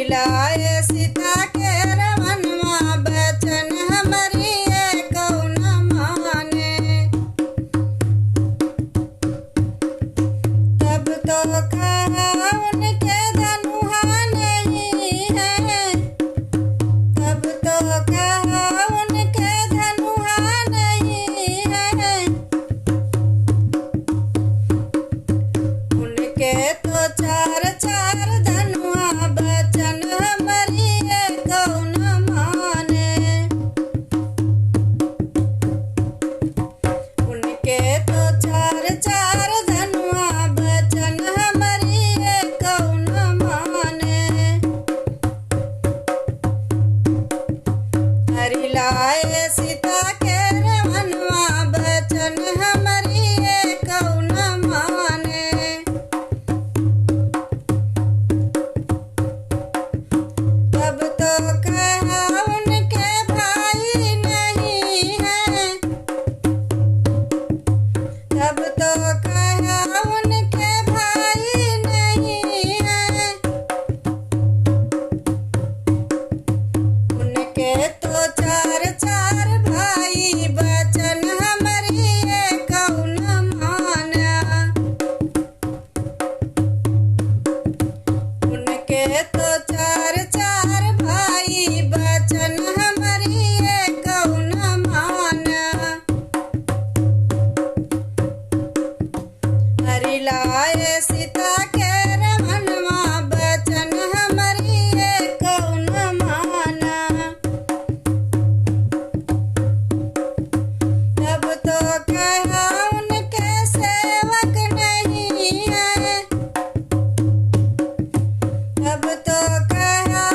लाए सीता के रवनवा बचन हमरी कौन माने। तब तो कहा उनके धनुहा नहीं है, तब तो कहा उनके धनुहा नहीं है। उनके तो चार चार धनुआ बचन हमरी कौन माने। उनके तो चार चार धनुआ बचन हमरी कौन माने। हरि लाए सीता के रवनवा बचन हमरी कौन माने। तब तो कहा उनके भाई नहीं है, तब तो कहा उनके भाई नहीं है। उनके तो चार चार भाई बचन हमरी कौन माना। उनके तो चार चार भाई बचन हमरी कौन माना। हरि लाए सीता के रवनवा बचन हमरी कौन माना। तब तो कहा उनके सेवक नहीं है, तब तो कहा